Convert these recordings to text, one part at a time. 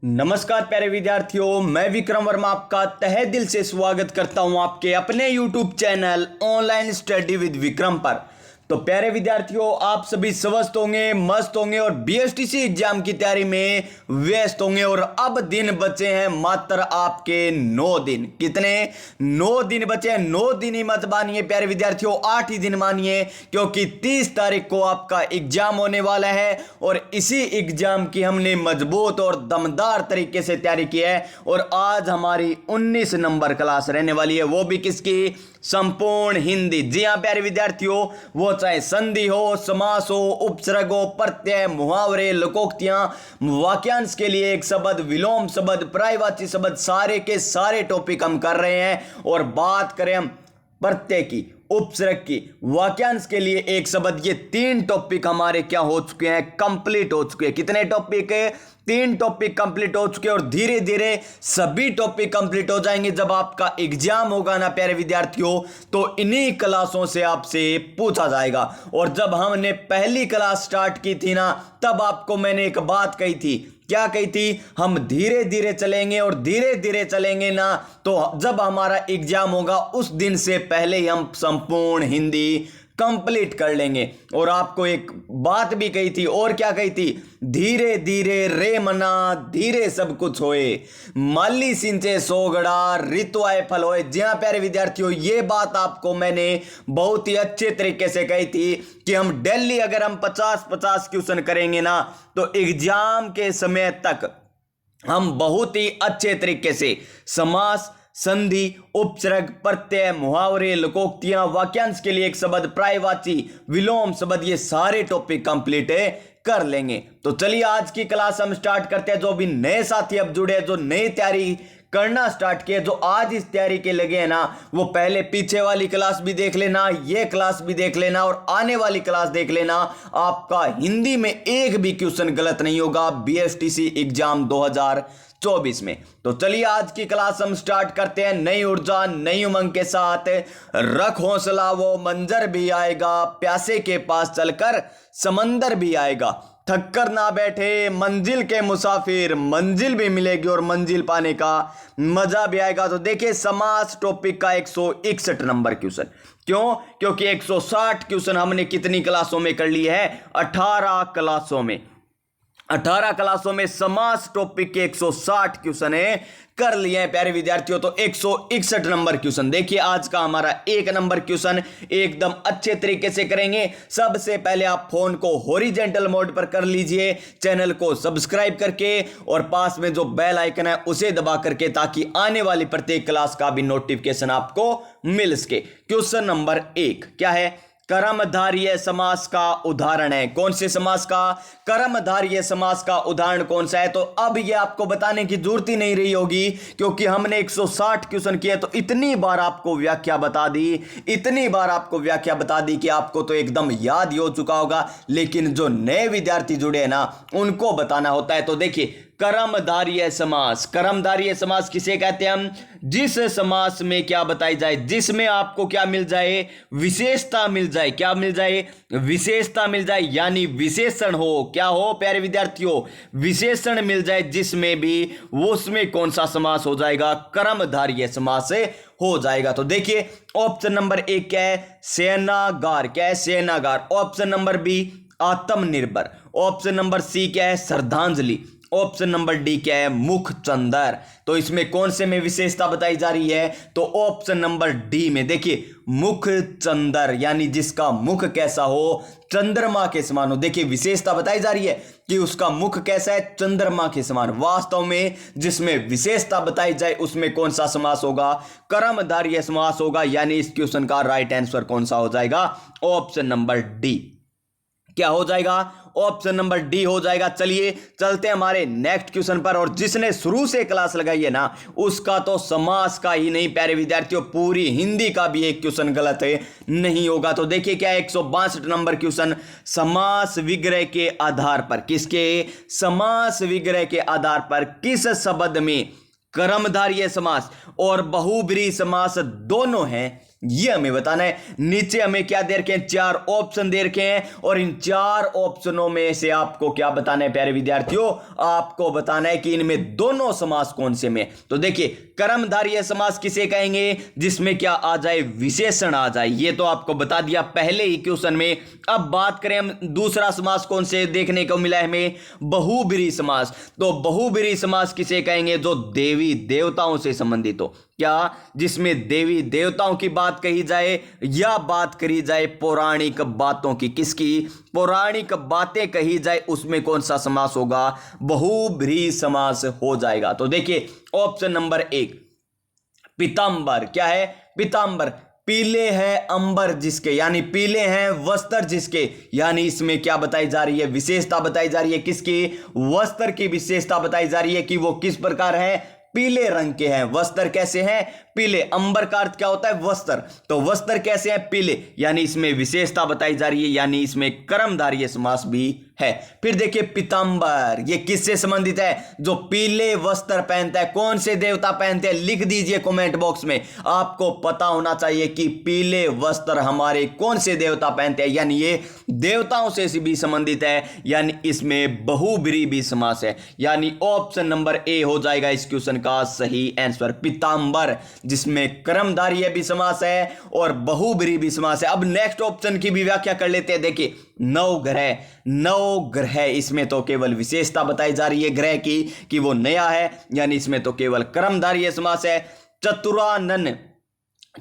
नमस्कार प्यारे विद्यार्थियों, मैं विक्रम वर्मा आपका तहे दिल से स्वागत करता हूं आपके अपने YouTube channel online study with Vikram पर। तो प्यारे विद्यार्थियों, आप सभी स्वस्थ होंगे, मस्त होंगे और बीएसटीसी एग्जाम की तैयारी में व्यस्त होंगे। और अब दिन बचे हैं मात्र आपके 9 दिन। कितने? 9 दिन बचे हैं। 9 दिन ही मत मानिए प्यारे विद्यार्थियों, 8 ही दिन मानिए, क्योंकि 30 तारीख को आपका एग्जाम होने वाला है और इसी एग्जाम की हमने मजबूत और दमदार तरीके से तैयारी की है। और आज हमारी 19 नंबर क्लास रहने वाली है, वो भी किसकी? संपूर्ण हिंदी। जी हां प्यारे विद्यार्थियों, वो चाहे संधि हो, समास हो, उपसर्ग हो, प्रत्यय, मुहावरे, लोकोक्तियां, वाक्यांश के लिए एक शब्द, विलोम शब्द, पर्यायवाची शब्द, सारे के सारे टॉपिक हम कर रहे हैं। और बात करें हम प्रत्यय की, उपसर्ग की, वाक्यांश के लिए एक शब्द, ये 3 टॉपिक हमारे क्या हो चुके हैं? कंप्लीट हो चुके हैं। कितने टॉपिक है? 3 टॉपिक कंप्लीट हो चुके हैं और धीरे धीरे सभी टॉपिक कंप्लीट हो जाएंगे। जब आपका एग्जाम होगा ना प्यारे विद्यार्थियों, तो इन्हीं क्लासों से आपसे पूछा जाएगा। और जब हमने पहली क्लास स्टार्ट की थी ना, तब आपको मैंने एक बात कही थी। क्या कही थी? हम धीरे धीरे चलेंगे और धीरे धीरे चलेंगे ना, तो जब हमारा एग्जाम होगा उस दिन से पहले ही हम संपूर्ण हिंदी कंप्लीट कर लेंगे। और आपको एक बात भी कही थी, और क्या कही थी? धीरे धीरे रे मना धीरे सब कुछ होए, माली सिंचे सोगड़ा ऋतु आए फल होए। जी हां प्यारे विद्यार्थियों, ये बात आपको मैंने बहुत ही अच्छे तरीके से कही थी कि हम डेली अगर हम 50-50 क्वेश्चन करेंगे ना, तो एग्जाम के समय तक हम बहुत ही अच्छे तरीके से समास, संधि, उपसर्ग, प्रत्यय, मुहावरे, लोकोक्तियां, वाक्यांश के लिए एक शब्द, पर्यायवाची, विलोम शब्द, ये सारे टॉपिक कंप्लीट कर लेंगे। तो चलिए आज की क्लास हम स्टार्ट करते हैं। जो भी नए साथी अब जुड़े, जो नई तैयारी करना स्टार्ट किए, जो आज इस तैयारी के लगे हैं ना, वो पहले पीछे वाली क्लास भी देख लेना, ये क्लास भी देख लेना और आने वाली क्लास देख लेना। आपका हिंदी में एक भी क्वेश्चन गलत नहीं होगा बीएसटीसी एग्जाम 2024 में। तो चलिए आज की क्लास हम स्टार्ट करते हैं नई ऊर्जा, नई उमंग के साथ। रख हौसला, वो मंजर भी आएगा, प्यासे के पास चलकर समंदर भी आएगा। थक कर ना बैठे मंजिल के मुसाफिर, मंजिल भी मिलेगी और मंजिल पाने का मजा भी आएगा। तो देखिए समास टॉपिक का 161 नंबर क्वेश्चन। क्यों? क्योंकि 160 क्वेश्चन हमने कितनी क्लासों में कर लिए है? 18 क्लासों में। 18 क्लासों में समास टॉपिक के 160 क्वेश्चन कर लिए हैं प्यारे विद्यार्थियों। तो 161 नंबर क्वेश्चन। देखिए आज का हमारा 1 नंबर क्वेश्चन एकदम अच्छे तरीके से करेंगे। सबसे पहले आप फोन को हॉरिजॉन्टल मोड पर कर लीजिए, चैनल को सब्सक्राइब करके और पास में जो बेल आइकन है उसे दबा करके, ताकि आने वाली प्रत्येक क्लास का भी नोटिफिकेशन आपको मिल सके। क्वेश्चन नंबर 1 क्या है? कर्मधारय समास का उदाहरण है। कौन से समास का? कर्मधारय समास का उदाहरण कौन सा है? तो अब ये आपको बताने की जरूरत ही नहीं रही होगी, क्योंकि हमने 160 क्वेश्चन किए, तो इतनी बार आपको व्याख्या बता दी, इतनी बार आपको व्याख्या बता दी कि आपको तो एकदम याद ही हो चुका होगा। लेकिन जो नए विद्यार्थी जुड़े हैं ना, उनको बताना होता है। तो देखिए कर्मधारय समास, कर्मधारय समास किसे कहते हैं हम? जिस समास में क्या बताई जाए, जिसमें आपको क्या मिल जाए? विशेषता मिल जाए। क्या मिल जाए? विशेषता मिल जाए, यानी विशेषण हो। क्या हो प्यारे विद्यार्थियों? विशेषण मिल जाए जिसमें भी, वो उसमें कौन सा समास हो जाएगा? कर्मधारय समास हो जाएगा। तो देखिए ऑप्शन नंबर 1 क्या है? सेनागार। क्या है? सेनागार। ऑप्शन नंबर बी आत्मनिर्भर। ऑप्शन नंबर सी क्या है? श्रद्धांजलि। ऑप्शन नंबर डी क्या है? मुख चंदर। तो इसमें कौन से में विशेषता बताई जा रही है? तो ऑप्शन नंबर डी में। देखिए मुख चंदर, यानी जिसका मुख कैसा हो? चंद्रमा के समान हो। देखिए विशेषता बताई जा रही है कि उसका मुख कैसा है? चंद्रमा के समान। वास्तव में जिसमें विशेषता बताई जाए उसमें कौन सा समास होगा? कर्मधारय समास होगा। यानी इस क्वेश्चन का राइट आंसर कौन सा हो जाएगा? Option number D. क्या हो जाएगा? ऑप्शन नंबर डी हो जाएगा। चलिए चलते हैं हमारे नेक्स्ट क्वेश्चन पर। और जिसने शुरू से क्लास लगाई है ना, उसका तो समास का ही नहीं प्यारे विद्यार्थियों, पूरी हिंदी का भी एक क्वेश्चन गलत है नहीं होगा। तो देखिए क्या 162 नंबर क्वेश्चन, समास विग्रह के आधार पर। किसके? समास विग्रह के आधार पर किस शब्द में कर्मधारय समास और बहुब्रीहि समास दोनों हैं? ये हमें बताना है। नीचे हमें क्या दे रखे हैं, 4 ऑप्शन दे रखे हैं और इन 4 ऑप्शनों में से आपको क्या बताना है प्यारे विद्यार्थियों, आपको बताना है कि इनमें दोनों समास कौन से में। तो देखिए कर्मधारय समास किसे कहेंगे, जिसमें क्या आ जाए, विशेषण आ जाए। ये तो आपको बता दिया पहले ही क्वेश्चन में। अब बात करें हम दूसरा समास कौन से देखने को मिला है हमें, बहुब्रीहि समास। तो बहुब्रीहि समास किसे कहेंगे, जो देवी देवताओं से संबंधित हो। क्या, जिसमें देवी देवताओं की बात कही जाए या बात करी जाए पौराणिक बातों की, किसकी, पौराणिक बातें कही जाए, उसमें कौन सा समास होगा, बहुब्रीहि समास हो जाएगा। तो देखिए ऑप्शन नंबर 1 पीतांबर, क्या है, पीतांबर, पीले हैं अंबर जिसके, यानी पीले हैं वस्त्र जिसके, यानी इसमें क्या बताई जा रही है, विशेषता बताई जा रही है, किसकी, वस्त्र की विशेषता बताई जा रही है कि वो किस प्रकार है, पीले रंग के हैं। वस्त्र कैसे हैं, पीले। अंबर का अर्थ क्या होता है, वस्त्र। तो वस्त्र कैसे हैं, पीले, यानी इसमें विशेषता बताई जा रही है, यानी इसमें कर्मधारय समास भी है। फिर देखिए पीतांबर, ये किससे संबंधित है, जो पीले वस्त्र पहनता है। कौन से देवता पहनते हैं, लिख दीजिए कमेंट बॉक्स में। आपको पता होना चाहिए कि पीले वस्त्र हमारे कौन से देवता पहनते हैं, यानी ये देवताओं से भी संबंधित है, यानी इसमें बहुब्रीहि भी समास है। यानी ऑप्शन नंबर ए हो जाएगा इस क्वेश्चन का सही आंसर, पीतांबर, जिसमें कर्मधारय भी समास है और बहुब्रीहि भी समास है। अब नेक्स्ट ऑप्शन की भी व्याख्या कर लेते हैं। देखिए नवग्रह, नवग्रह, इसमें तो केवल विशेषता बताई जा रही है ग्रह की कि वो नया है, यानी इसमें तो केवल कर्मधारय समास है। चतुरानन,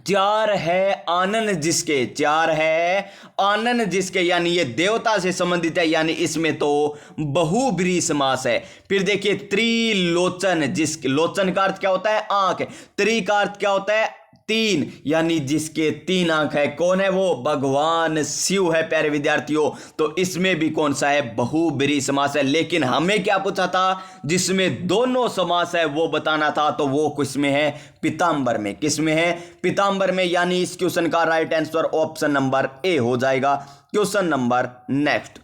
4 है आनन जिसके, 4 है आनन जिसके, यानी ये देवता से संबंधित है, यानी इसमें तो बहुब्रीहि समास है। फिर देखिए त्रिलोचन, जिसके, लोचन का अर्थ क्या होता है, आंख, त्रि का अर्थ क्या होता है, 3, यानी जिसके 3 आंख है। कौन है वो, भगवान शिव है प्यारे विद्यार्थियों। तो इसमें भी कौन सा है, बहुब्रीहि समास है। लेकिन हमें क्या पूछा था, जिसमें दोनों समास है वो बताना था, तो वो किसमें है, पीतांबर में। किसमें है, पीतांबर में, यानी इस क्वेश्चन का right answer option number A हो जाएगा। क्वेश्चन नंबर नेक्स्ट,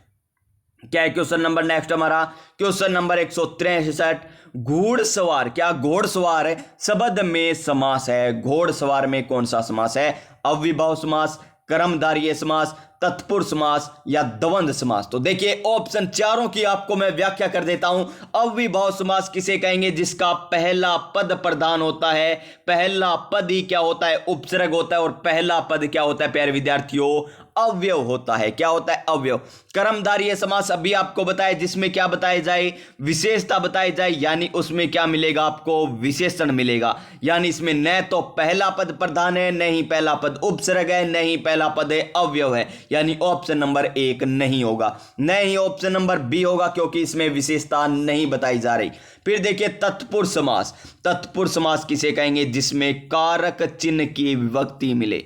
क्या है क्वेश्चन नंबर नेक्स्ट हमारा, क्वेश्चन नंबर 163, घोड़सवार, क्या घोड़सवार है, शब्द में समास है। घोड़सवार में कौन सा समास है, अव्ययभाव समास, कर्मधारय समास, तत्पुरुष समास या द्वंद्व समास। तो देखिए ऑप्शन चारों की आपको मैं व्याख्या कर देता हूं। अव्ययभाव समास किसे कहेंगे, जिसका पहला पद प्रधान होता है। पहला पद ही क्या होता है, उपसर्ग होता है, और पहला पद क्या होता है प्यारे विद्यार्थियों, अव्यय होता है। क्या होता है, अव्यय। कर्मधारय समास अभी आपको बताया, जिसमें क्या बताया जाए, विशेषता बताई जाए, यानी उसमें क्या मिलेगा आपको, विशेषण मिलेगा। यानी इसमें न तो पहला पद प्रधान है, नहीं पहला पद उपसर्ग है, नहीं पहला पद है अव्यय है, यानी ऑप्शन नंबर 1 नहीं होगा। नहीं ऑप्शन नंबर बी होगा, क्योंकि इसमें विशेषता नहीं बताई जा रही। फिर देखिए तत्पुरुष समास, तत्पुरुष समास किसे कहेंगे, जिसमें कारक चिन्ह की विभक्ति मिले।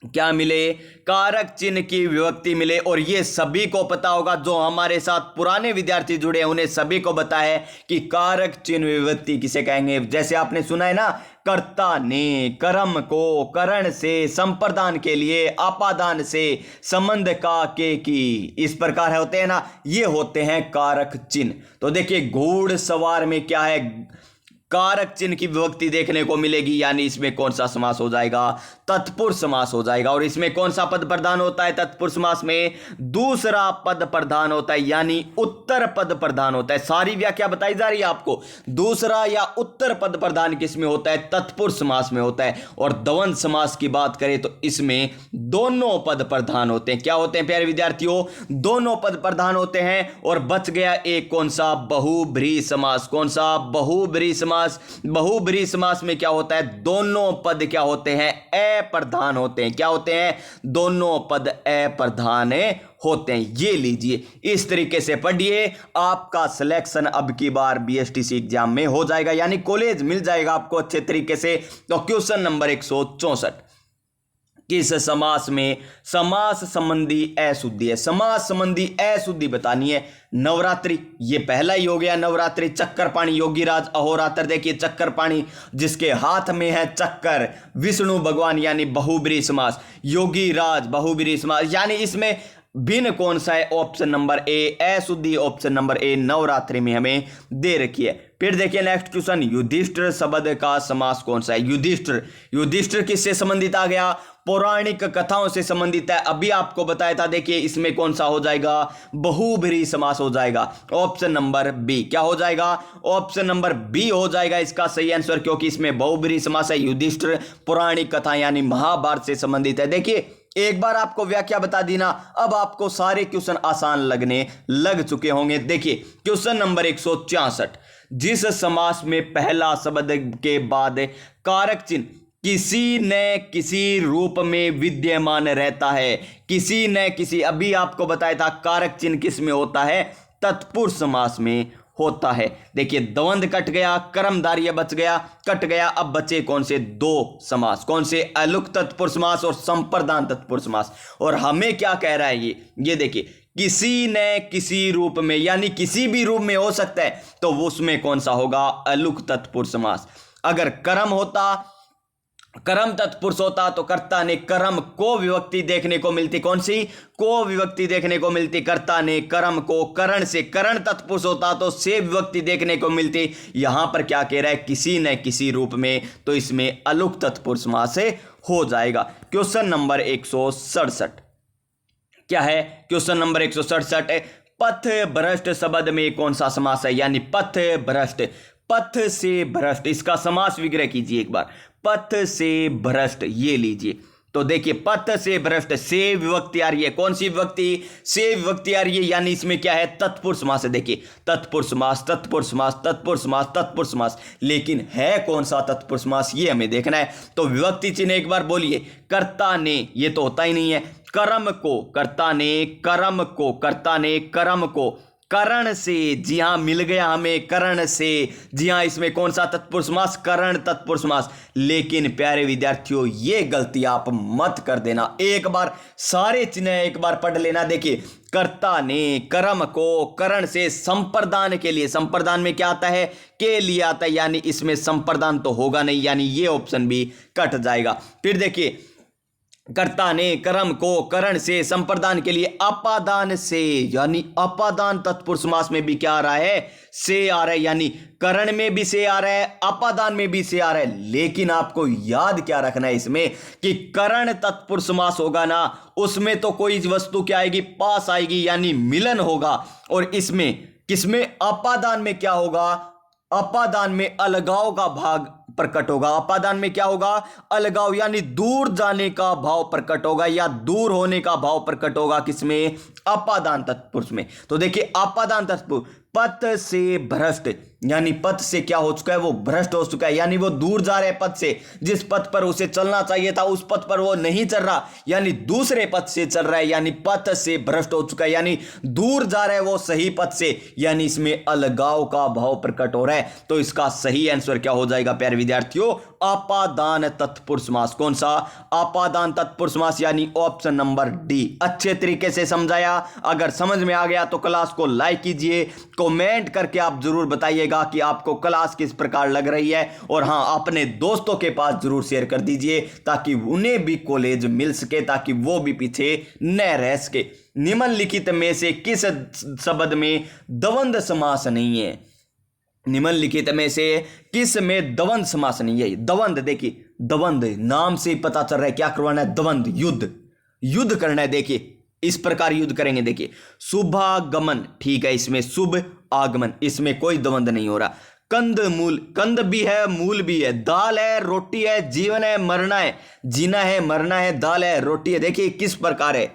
क्या मिले, कारक चिन्ह की विभक्ति मिले। और ये सभी को पता होगा, जो हमारे साथ पुराने विद्यार्थी जुड़े हैं उन्हें सभी को पता है कि कारक चिन्ह विभक्ति किसे कहेंगे। जैसे आपने सुना है ना, कर्ता ने, कर्म को, करण से, संप्रदान के लिए, आपादान से, संबंध का, के की, इस प्रकार होते हैं ना, ये होते हैं कारक चिन्ह। तो देखिए घोड़सवार में क्या है, कारक चिन्ह की विभक्ति देखने को मिलेगी, यानी इसमें कौन सा समास हो जाएगा, तत्पुरुष समास हो जाएगा। और इसमें कौन सा पद प्रधान होता है, तत्पुरुष समास में दूसरा पद प्रधान होता है, यानी उत्तर पद प्रधान होता है। सारी व्याख्या बताई जा रही है आपको, दूसरा या उत्तर पद प्रधान किसमें होता है, तत्पुरुष समास में होता है। और द्वंद्व समास की बात करें तो इसमें दोनों पद प्रधान होते हैं। क्या होते हैं प्यारे विद्यार्थियों, दोनों पद प्रधान होते हैं। और बच गया एक कौन सा, बहुब्रीहि समास। कौन सा, बहुब्रीहि समास। बहुब्रीहि समास में क्या होता है, दोनों पद क्या होते हैं, अप्रधान होते हैं। क्या होते हैं, दोनों पद अप्रधान होते हैं। ये लीजिए, इस तरीके से पढ़िए, आपका सिलेक्शन अब की बार बीएसटीसी एग्जाम में हो जाएगा, यानी कॉलेज मिल जाएगा आपको अच्छे तरीके से। तो क्वेश्चन नंबर 164, किस समास में समास संबंधी अशुद्धि है। समास संबंधी अशुद्धि बतानी है। नवरात्रि, ये पहला ही हो गया, नवरात्रि। चक्कर पाणी, योगीराज, अहोरात्र। देखिए चक्कर पाणी, जिसके हाथ में है चक्कर, विष्णु भगवान, यानी बहुब्रीहि समास। योगीराज, बहुब्रीहि समास, यानी इसमें भिन्न कौन सा है? ऑप्शन नंबर ए अशुद्धि, ऑप्शन नंबर ए नवरात्रि में हमें दे रखी है। फिर देखिए नेक्स्ट क्वेश्चन, युधिष्ठिर शब्द का समास कौन सा है? युधिष्ठिर, युधिष्ठिर किससे संबंधित आ गया? पौराणिक कथाओं से संबंधित है। अभी आपको बताया था, देखिए इसमें कौन सा हो जाएगा? बहुब्रीहि समास हो जाएगा। ऑप्शन नंबर बी क्या हो जाएगा? ऑप्शन नंबर बी हो जाएगा इसका सही आंसर, क्योंकि इसमें बहुब्रीहि समास है। युधिष्ठिर पौराणिक कथा यानी महाभारत से संबंधित है। देखिए एक बार आपको व्याख्या बता दी ना, अब आपको सारे क्वेश्चन आसान लगने लग चुके होंगे। देखिए क्वेश्चन नंबर 166, जिस समास में पहला शब्द के बाद कारक चिन्ह किसी न किसी रूप में विद्यमान रहता है, किसी न किसी, अभी आपको बताया था कारक चिन्ह किस में होता है? तत्पुरुष समास में होता है। देखिए द्वंद्व कट गया, कर्मधारय बच गया, कट गया, अब बचे कौन से? दो समास। कौन से? अलुक तत्पुरुष समास और संप्रदान तत्पुरुष समास। और हमें क्या कह रहा है ये देखिए, किसी न किसी रूप में, यानी किसी भी रूप में हो सकता है, तो उसमें कौन सा होगा? अलुक तत्पुरुष समास। अगर कर्म होता, कर्म तत्पुरुष होता तो कर्ता ने कर्म को विभक्ति देखने को मिलती। कौन सी? को विभक्ति देखने को मिलती। कर्ता ने कर्म को करण से, करण तत्पुरुष होता तो से विभक्ति देखने को मिलती। यहां पर क्या कह रहा है? किसी न किसी रूप में, तो इसमें अलुक तत्पुरुष समास से हो जाएगा। क्वेश्चन नंबर 167 क्या है? क्वेश्चन नंबर 167, पथ भ्रष्ट शब्द में कौन सा समास है? यानी पथ भ्रष्ट, पथ से भ्रष्ट, इसका समास विग्रह कीजिए एक बार। पथ से भ्रष्ट, ये लीजिए। तो देखिए पथ से भ्रष्ट, से विभक्ति आ रही है। कौन सी विभक्ति? से विभक्ति आ रही है, यानी इसमें क्या है? तत्पुरुष समास है। देखिए तत्पुरुष समास, तत्पुरुष समास, तत्पुरुष समास, तत्पुरुष समास, लेकिन है कौन सा तत्पुरुष समास, ये हमें देखना है। तो विभक्ति चिन्ह एक बार बोलिए। कर्ता ने, ये तो होता ही नहीं है। कर्म को, कर्ता ने कर्म को, कर्ता ने कर्म को करण से, जी हां मिल गया हमें करण से। जी हां, इसमें कौन सा तत्पुरुष समास? करण तत्पुरुष समास। लेकिन प्यारे विद्यार्थियों ये गलती आप मत कर देना, एक बार सारे चिन्ह एक बार पढ़ लेना। देखिए कर्ता ने कर्म को करण से संप्रदान के लिए, संप्रदान में क्या आता है? के लिए आता है, यानी इसमें संप्रदान तो होगा नहीं, यानी ये ऑप्शन भी कट जाएगा। फिर देखिए कर्ता ने कर्म को करण से संप्रदान के लिए अपादान से, यानी अपादान तत्पुरुष समास में भी क्या आ रहा है? से आ रहा है, यानी करण में भी से आ रहा है, अपादान में भी से आ रहा है। लेकिन आपको याद क्या रखना है इसमें कि करण तत्पुरुष समास होगा ना, उसमें तो कोई वस्तु क्या आएगी? पास आएगी, यानी मिलन होगा। और इसमें किसमें? अपादान में क्या होगा? अपादान में अलगाव का भाग प्रकट होगा। अपादान में क्या होगा? अलगाव, यानी दूर जाने का भाव प्रकट होगा, या दूर होने का भाव प्रकट होगा। किसमें? अपादान तत्पुरुष में। तो देखिए अपादान तत्पुरुष, पथ से भ्रष्ट, यानी पथ से क्या हो चुका है? वो भ्रष्ट हो चुका है, यानी वो दूर जा रहा है पथ से। जिस पथ पर उसे चलना चाहिए था उस पथ पर वो नहीं चल रहा, यानी दूसरे पथ से चल रहा है, यानी पथ से भ्रष्ट हो चुका है, यानी दूर जा रहा है वो सही पथ से, यानी इसमें अलगाव का भाव प्रकट हो रहा है। तो इसका सही आंसर क्या हो जाएगा प्यारे विद्यार्थियों? अपादान तत्पुरुष समास। कौन सा? अपादान तत्पुरुष समास, यानी ऑप्शन नंबर डी। अच्छे तरीके से समझाया। अगर समझ में आ गया तो क्लास को लाइक कीजिए, कमेंट करके आप जरूर बताइएगा कि आपको क्लास किस प्रकार लग रही है। और हां, अपने दोस्तों के पास जरूर शेयर कर दीजिए ताकि उन्हें भी कॉलेज मिल सके, ताकि वो भी पीछे न रह सके। निम्नलिखित में से किस शब्द में द्वंद्व समास नहीं है? निम्नलिखित में से किस में द्वंद्व समास नहीं है? द्वंद्व, देखिए द्वंद्व नाम से पता चल रहा है क्या करवाना है? द्वंद्व, युद्ध, युद्ध करना है। देखिए इस प्रकार युद्ध करेंगे। देखिए शुभागमन, ठीक है, इसमें शुभ आगमन, इसमें कोई द्वंद्व नहीं हो रहा। कंद मूल, कंद भी है मूल भी है, दाल है रोटी है, जीवन है मरना है, जीना है मरना है, दाल है रोटी है। देखिए किस प्रकार है,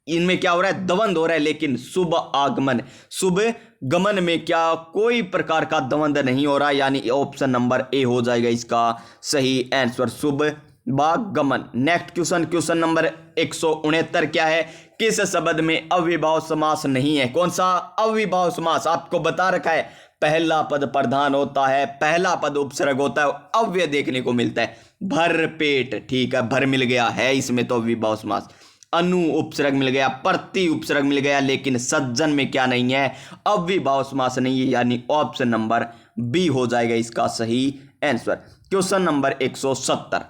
इनमें क्या हो रहा है? द्वंद्व हो रहा है। लेकिन शुभ आगमन, शुभ गमन में क्या कोई प्रकार का द्वंद्व नहीं हो रहा, यानी ऑप्शन नंबर ए हो जाएगा इसका सही आंसर, शुभ गमन। नेक्स्ट क्वेश्चन, क्वेश्चन नंबर 169 क्या है? किस शब्द में अव्ययभाव समास नहीं है? कौन सा अव्ययभाव समास? आपको बता रखा है पहला पद प्रधान होता है, पहला पद उपसर्ग होता है, अव्यय देखने को मिलता है। भर पेट, ठीक है, भर मिल गया है इसमें तो अव्ययभाव समास। अनु उपसर्ग मिल गया, प्रति उपसर्ग मिल गया, लेकिन सज्जन में क्या नहीं है? अव्ययभाव समास नहीं है, यानी ऑप्शन नंबर बी हो जाएगा इसका सही आंसर। क्वेश्चन नंबर 170,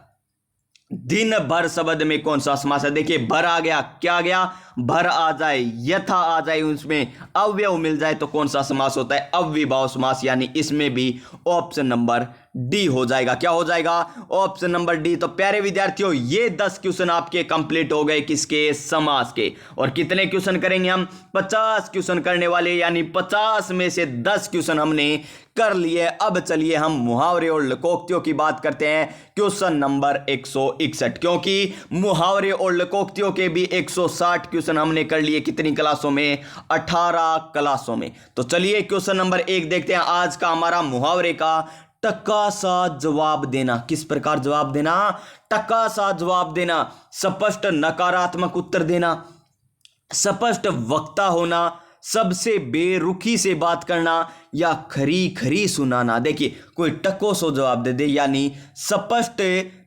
दिन भर शब्द में कौन सा समास है? देखिए भर आ गया, क्या आ गया? भर आ जाए, यथा आ जाए, उसमें अव्यय मिल जाए तो कौन सा समास होता है? अव्ययीभाव समास। यानी इसमें भी ऑप्शन नंबर डी हो जाएगा। क्या हो जाएगा? Option number D. तो प्यारे विद्यार्थियों, ये 10 क्वेश्चन आपके कंप्लीट हो गए किसके? समास के। और कितने क्वेश्चन करेंगे हम? 50 क्वेश्चन करने वाले, यानी 50 में से 10 क्वेश्चन हमने कर लिए। अब चलिए हम मुहावरे और लोकोक्तियों की बात करते हैं। क्वेश्चन नंबर 161, क्योंकि मुहावरे और लोकोक्तियों के भी 160 क्वेश्चन हमने कर लिए। कितनी क्लासों में? 18 क्लासों में। तो चलिए क्वेश्चन नंबर 1 देखते हैं। आज का हमारा मुहावरे का टक्का सा जवाब देना। किस प्रकार जवाब देना? टक्का सा जवाब देना, स्पष्ट नकारात्मक उत्तर देना, स्पष्ट वक्ता होना, सबसे बेरुखी से बात करना, या खरी खरी सुनाना। देखिए, कोई टक्को सो जवाब दे दे, यानी स्पष्ट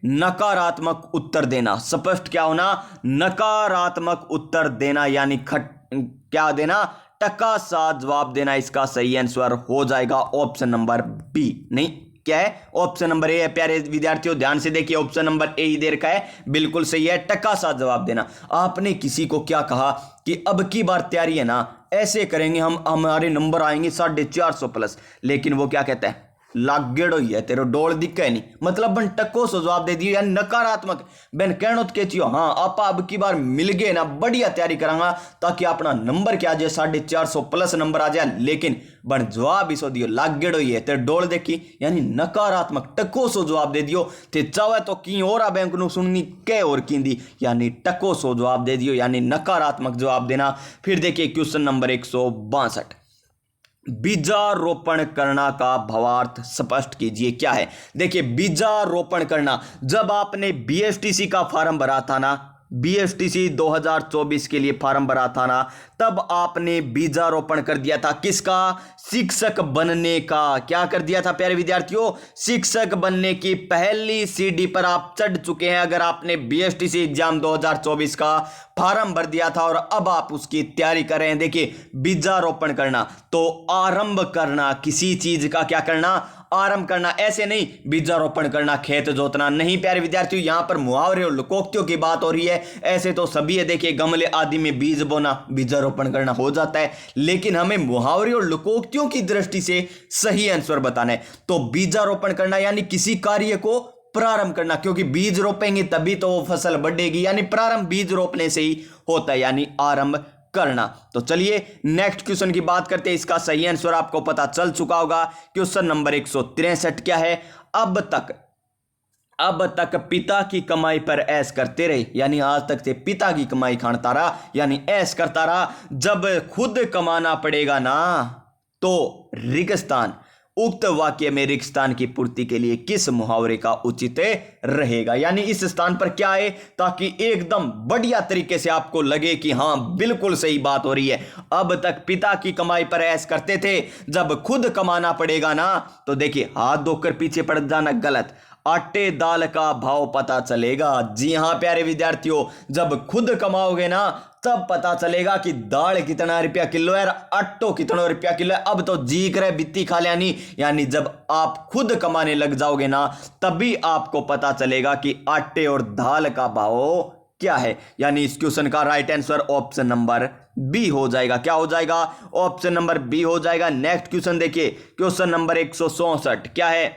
नकारात्मक उत्तर देना। स्पष्ट क्या होना? नकारात्मक उत्तर देना, यानी क्या देना? टक्का सा जवाब देना। इसका सही आंसर हो जाएगा ऑप्शन नंबर बी। नहीं, क्या है? ऑप्शन नंबर ए है। प्यारे विद्यार्थियों ध्यान से देखिए, ऑप्शन नंबर ए ही दे रखा है, बिल्कुल सही है। टक्का सा जवाब देना। आपने किसी को क्या कहा कि अब की बार तैयारी है ना, ऐसे करेंगे हम, हमारे नंबर आएंगे 450 प्लस, लेकिन वो क्या कहता है? लागेड़ो ही है, तेरे डोल दिक्कत नहीं। मतलब बन टक्को सो जवाब दे दियो, यानी नकारात्मक। बेन कहनो तो कहचियो हाँ आप अब की बार मिल गए ना, बढ़िया तैयारी करांगा ताकि अपना नंबर क्या आ जाए, 450 प्लस नंबर आ जाए। लेकिन बन जवाब इसो दियो लागेड़ो ही है, तेरे डोल देखी, यानी नकारात्मक टक्को सो जवाब दे दियो। ते चाहे तो की और बैंक नु सुननी के और कींदी, यानी टक्को सो जवाब दे दियो, यानी नकारात्मक जवाब देना। फिर देखिए क्वेश्चन नंबर 162, बीजारोपण करना का भावार्थ स्पष्ट कीजिए। क्या है? देखिए, बीजारोपण करना, जब आपने बीएसटीसी का फॉर्म भरा था ना, बीएसटीसी 2024 के लिए फॉर्म भरा था ना, तब आपने बीजारोपण कर दिया था। किसका? शिक्षक बनने का। क्या कर दिया था प्यारे विद्यार्थियों? शिक्षक बनने की पहली सीढ़ी पर आप चढ़ चुके हैं। अगर आपने बीएसटीसी एग्जाम 2024 का फॉर्म भर दिया था और अब आप उसकी तैयारी कर रहे हैं, देखिए बीजारोपण करना तो आरंभ करना, किसी चीज का क्या करना? आरंभ करना। ऐसे नहीं बीजारोपण करना खेत जोतना, नहीं प्यारे विद्यार्थियों, यहां पर मुहावरे और लोकोक्तियों की बात हो रही है। ऐसे तो सभी है, देखिए गमले आदि में बीज बोना, बीजारोपण करना हो जाता है, लेकिन हमें मुहावरे और लोकोक्तियों की दृष्टि से सही आंसर बताना है। तो बीजारोपण करना यानी किसी कार्य को प्रारंभ करना, क्योंकि बीज रोपेंगे तभी तो वो फसल बढ़ेगी, यानी प्रारंभ बीज रोपने से ही होता है, यानी आरंभ करना। तो चलिए नेक्स्ट क्वेश्चन की बात करते हैं। इसका सही आंसर आपको पता चल चुका होगा। क्वेश्चन नंबर 163 क्या है? अब तक पिता की कमाई पर ऐश करते रहे, यानी आज तक से पिता की कमाई खानता रहा, यानी ऐश करता रहा। जब खुद कमाना पड़ेगा ना तो रिक्तस्थान। उक्त वाक्य में रिक्तस्थान की पूर्ति के लिए किस मुहावरे का उचित रहेगा? यानी इस स्थान पर क्या है, ताकि एकदम बढ़िया तरीके से आपको लगे कि हां बिल्कुल सही बात हो रही है। अब तक पिता की कमाई पर ऐश करते थे, जब खुद कमाना पड़ेगा ना तो देखिए हाथ धोकर पीछे पड़ जाना गलत। आटे दाल का भाव पता चलेगा। जी हां प्यारे विद्यार्थियों, जब खुद कमाओगे ना तब पता चलेगा कि दाल कितना रुपया किलो है, आटो कितना रुपया किलो है। अब तो जी करे बित्ती खा लियानी, यानी जब आप खुद कमाने लग जाओगे ना तभी आपको पता चलेगा कि आटे और दाल का भाव क्या है। यानी इस क्वेश्चन का right answer option number B हो जाएगा। क्या हो जाएगा? ऑप्शन नंबर बी हो जाएगा। नेक्स्ट क्वेश्चन देखिए, क्वेश्चन नंबर 164 क्या है?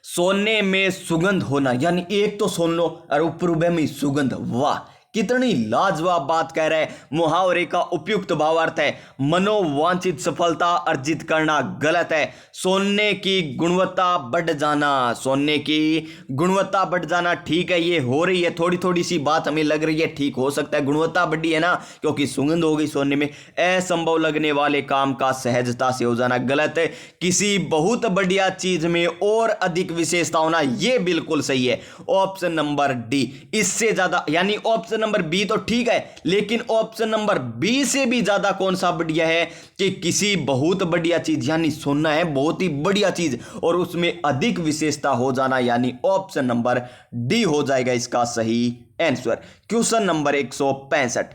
सोने में सुगंध होना, यानी एक तो सुन लो और ऊपर में सुगंध। वाह कितनी लाजवाब बात कह रहा है। मुहावरे का उपयुक्त भावार्थ है मनोवांछित सफलता अर्जित करना। गलत है। सोने की गुणवत्ता बढ़ जाना, सोने की गुणवत्ता बढ़ जाना ठीक है, ये हो रही है। थोड़ी थोड़ी सी बात हमें लग रही है ठीक हो सकता है, गुणवत्ता बढ़ी है ना क्योंकि सुगंध हो गई सोने में। असंभव लगने वाले काम का सहजता से हो जाना। गलत है। किसी बहुत बढ़िया चीज में और अधिक विशेषता होना, ये बिल्कुल सही है। Option number D. इससे ज्यादा, यानी ऑप्शन नंबर बी तो ठीक है, लेकिन ऑप्शन नंबर बी से भी ज्यादा कौन सा बढ़िया है कि किसी बहुत बढ़िया चीज, यानी सोना है बहुत ही बढ़िया चीज और उसमें अधिक विशेषता हो जाना, यानी ऑप्शन नंबर डी हो जाएगा इसका सही आंसर। क्वेश्चन नंबर 165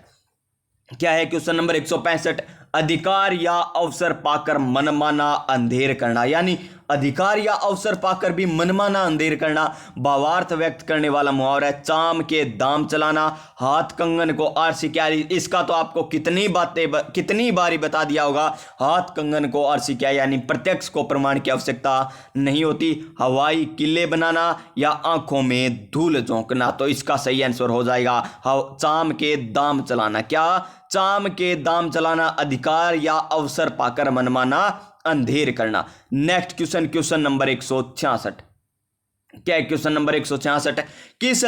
क्या है? क्वेश्चन नंबर 165 अधिकार या अवसर पाकर मनमाना अंधेर करना, यानी अधिकार या अवसर पाकर भी मनमाना अंधेर करना भावार्थ व्यक्त करने वाला मुहावरा है। चाम के दाम चलाना, हाथ कंगन को आरसी क्यारी, इसका तो आपको कितनी बारी बता दिया होगा। हाथ कंगन को आरसी क्या, यानी प्रत्यक्ष को प्रमाण की आवश्यकता नहीं होती। हवाई किले बनाना या आंखों में धूल झोंकना, तो इसका सही आंसर हो जाएगा चाम के दाम चलाना। क्या? चाम के दाम चलाना, अधिकार या अवसर पाकर मनमाना अंधेर करना। Next question, question number 166। क्या है क्वेश्चन नंबर 166? किस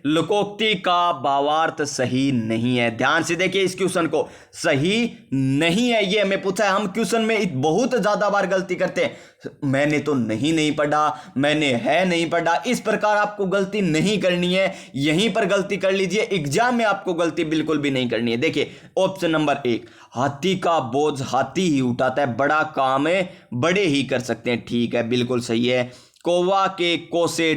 लोकोक्ति का भावार्थ सही नहीं है? ध्यान से देखिए इस क्वेश्चन को, सही नहीं है ये हमें पूछा है। हम क्वेश्चन में बहुत ज्यादा बार गलती करते हैं, मैंने तो नहीं पढ़ा, मैंने है नहीं पढ़ा। इस प्रकार आपको गलती नहीं करनी है, यहीं पर गलती कर लीजिए, एग्जाम में आपको गलती बिल्कुल भी नहीं करनी है। देखिए ऑप्शन नंबर 1, हाथी का बोझ हाथी ही उठाता है, बड़ा काम है बड़े ही कर सकते हैं। ठीक है, बिल्कुल सही है। कौवा के को से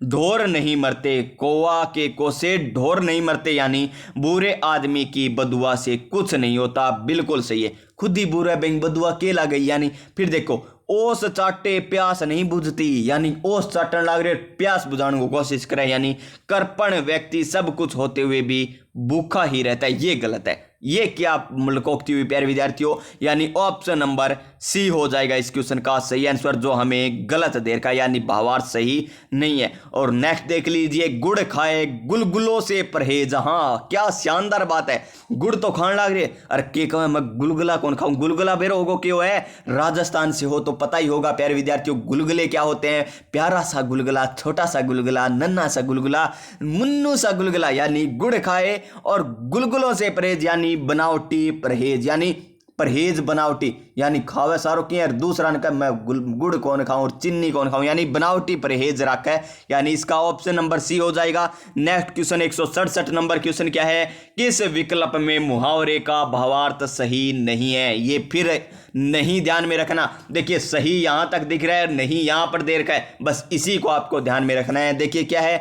ढोर नहीं मरते, कौवा के को से ढोर नहीं मरते, यानी बुरे आदमी की बदुआ से कुछ नहीं होता। बिल्कुल सही है, खुद ही बुरा बैंक बदुआ केला गई। यानी फिर देखो, ओस चाटे प्यास नहीं बुझती, यानी ओस चाटन लाग रहे प्यास बुझाने को कोशिश करे, यानी कर्पण व्यक्ति सब कुछ होते हुए भी भूखा ही रहता है। ये गलत है। ये क्या लोकोक्ति हुई प्यारे विद्यार्थियों, यानी ऑप्शन नंबर सी हो जाएगा इस क्वेश्चन का सही आंसर, जो हमें गलत दे रखा है, यानी भावार्थ सही नहीं है। और नेक्स्ट देख लीजिए, गुड़ खाए गुलगुलों से परहेज। हाँ, क्या शानदार बात है, गुड़ तो खाने लग रहे, अरे के कहे मैं गुलगुला कौन खाऊं? गुलगुला बेरो होगो क्यों है, राजस्थान से हो तो पता ही होगा प्यारे विद्यार्थियों। गुलगुले क्या होते हैं? प्यारा सा गुलगुला, छोटा सा गुलगुला, नन्हा सा गुलगुला, मुन्नू सा गुलगुला, यानी गुड़ खाए और गुलगुलों से परहेज, यानी बनावटी परहेज, यानी परहेज बनावटी, यानी खावे सारो की यार, दूसरा ने कहा मैं गुड़ कौन खाऊं और चीनी कौन खाऊं, यानी बनावटी परहेज रखा है, यानी इसका ऑप्शन नंबर सी हो जाएगा। नेक्स्ट क्वेश्चन 167 नंबर क्वेश्चन क्या है? किस विकल्प में मुहावरे का भावार्थ सही नहीं है? ये फिर नहीं ध्यान में रखना। देखिए सही यहां तक दिख रहा है, नहीं यहां पर दे रखा है, बस इसी को आपको ध्यान में रखना है। देखिए क्या है,